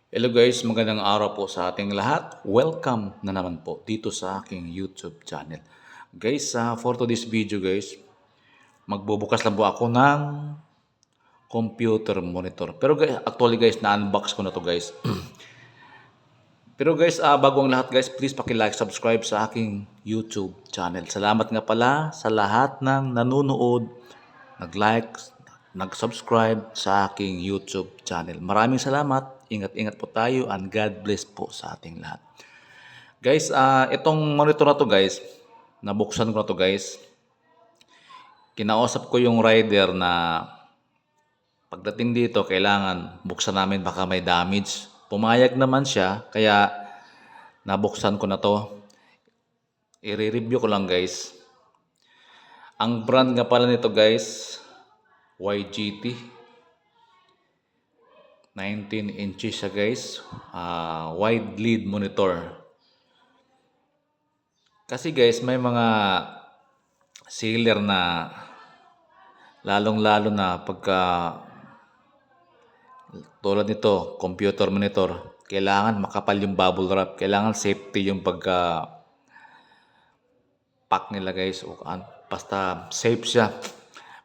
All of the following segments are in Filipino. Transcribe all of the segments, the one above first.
Hello guys, magandang araw po sa ating lahat. Welcome na naman po dito sa aking YouTube channel. Guys, for today's video guys, magbubukas lang po ako ng computer monitor. Pero guys, actually guys, na-unbox ko na to guys. Pero guys, bago ang lahat guys, please paki-like, subscribe sa aking YouTube channel. Salamat nga pala sa lahat ng nanonood, nag-like, nag-subscribe sa aking YouTube channel. Maraming salamat. Ingat-ingat po tayo and God bless po sa ating lahat. Guys, itong monitor na to guys, nabuksan ko na to guys. Kinausap ko yung rider na pagdating dito, kailangan buksan namin baka may damage. Pumayag naman siya, kaya nabuksan ko na to. I-review ko lang guys. Ang brand nga pala nito guys, YGT. 19 inches siya guys. Wide lead monitor. Kasi guys, may mga sealer na lalong-lalo na pagka tulad nito, computer monitor, kailangan makapal yung bubble wrap. Kailangan safety yung pagka pack nila guys. Basta safe siya.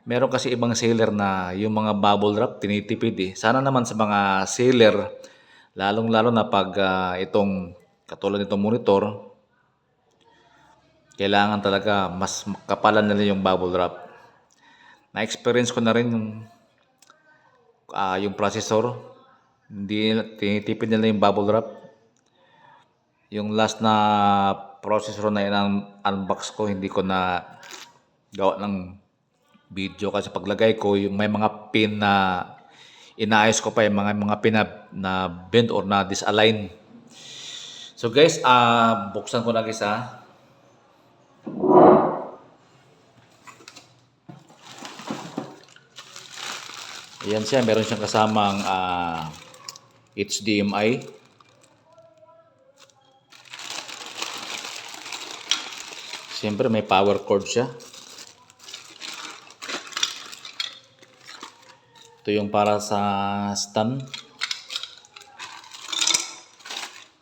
Meron kasi ibang sealer na yung mga bubble wrap tinitipid eh. Sana naman sa mga sealer, lalong-lalo na pag itong katulad nitong monitor, kailangan talaga mas kapalan nila yung bubble wrap. Na-experience ko na rin yung processor, hindi tinitipid nila yung bubble wrap. Yung last na processor na unbox ko, hindi ko na gawa ng video kasi paglagay ko, yung may mga pin na inaayos ko pa yung mga pin na bent or na disalign. So guys, buksan ko na guys Ayan siya, meron siyang kasamang HDMI. Siyempre may power cord siya. Ito yung para sa stand.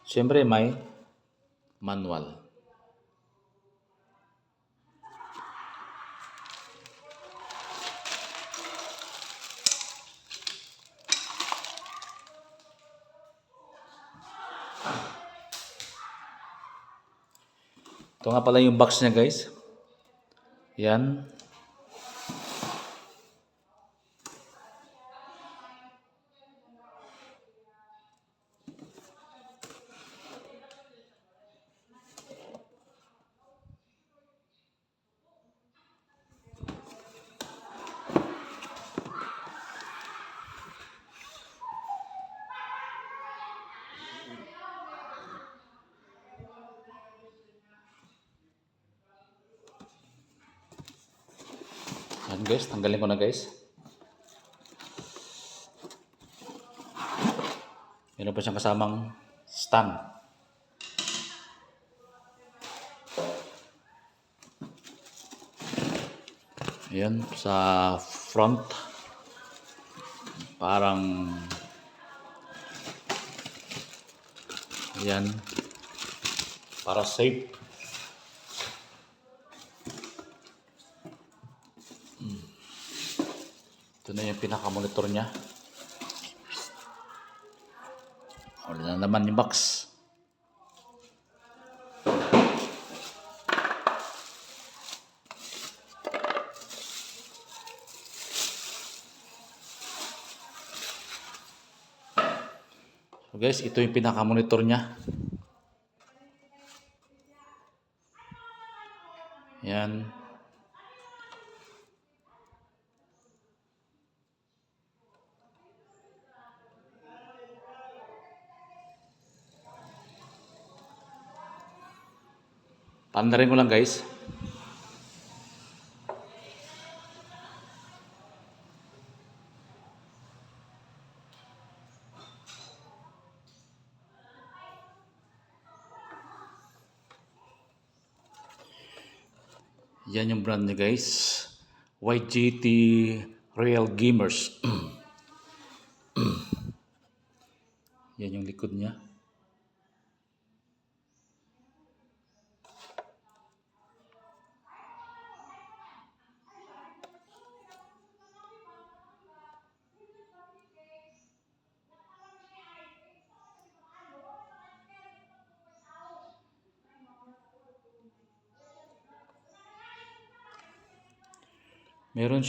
Siyempre may manual. Ito nga pala yung box niya guys. Yan. Yan guys, tanggalin ko na guys. Meron pa siyang kasamang stand. Ayan, sa front. Parang ayan, para safe. Ito na yung pinaka-monitor niya. Wala na naman yung box. So guys, ito yung pinaka-monitor niya. Yan. Pandarin ko lang guys. Yan yung brand niya guys. YGT Real Gamers. Yan yung likod niya. Meron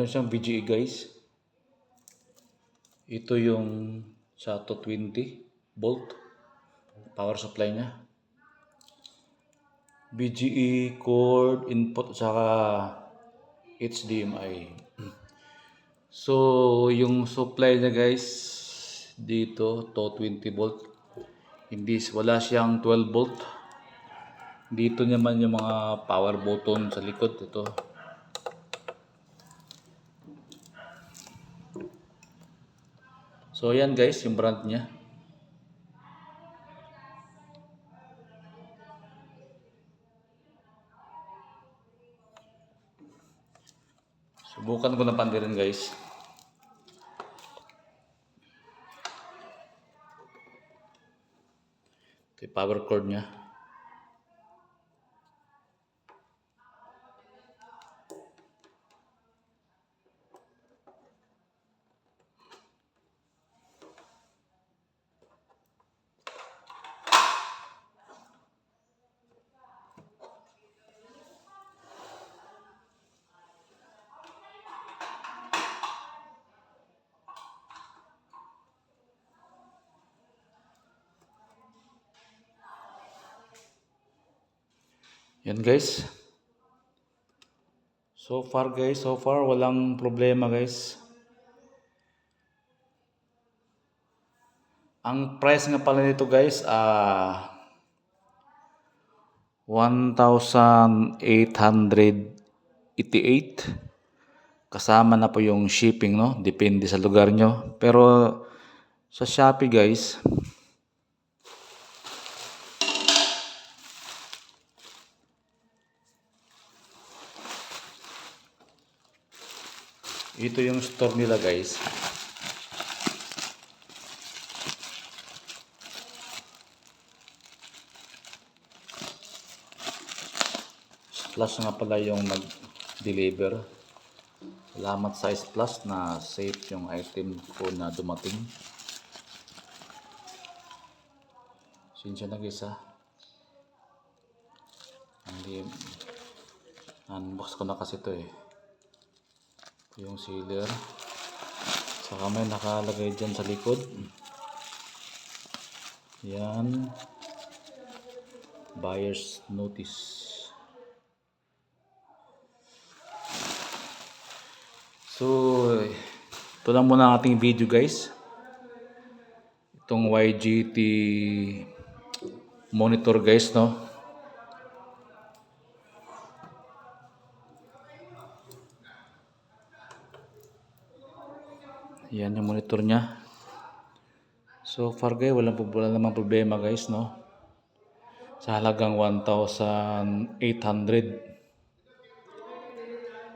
siyang VGA guys. Ito yung sa 220 volt power supply niya. VGA cord input saka HDMI. So yung supply niya guys dito 220 volt. Wala siyang 12 volt. Dito naman yung mga power button sa likod ito. So yan guys, yung brand niya. Subukan ko na pandirin guys. Ito yung power cord niya. Yan guys. So far walang problema guys. Ang price nga pala nito guys 1,888 kasama na po yung shipping, no? Depende sa lugar nyo. Pero sa Shopee guys, ito yung store nila guys. Plus nga pala yung nag-deliver. Salamat sa Plus na safe yung item ko na dumating. Sinsya na guys Hindi unbox ko na kasi ito yung sealer. Saka may nakalagay dyan sa likod. Yan. Buyer's notice. So, ito lang muna ang ating video guys. Itong YGT monitor guys, no? Yan yung monitor niya. So far guys, wala namang problema guys, no? Sa halagang 1,800.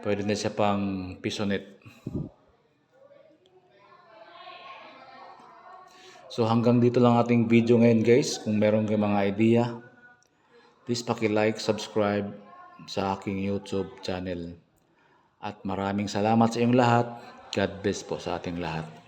Pwede na siya pang pisonet. So hanggang dito lang ating video ngayon guys. Kung meron kayong mga idea, please paki-like, subscribe sa aking YouTube channel. At maraming salamat sa inyong lahat. God bless po sa ating lahat.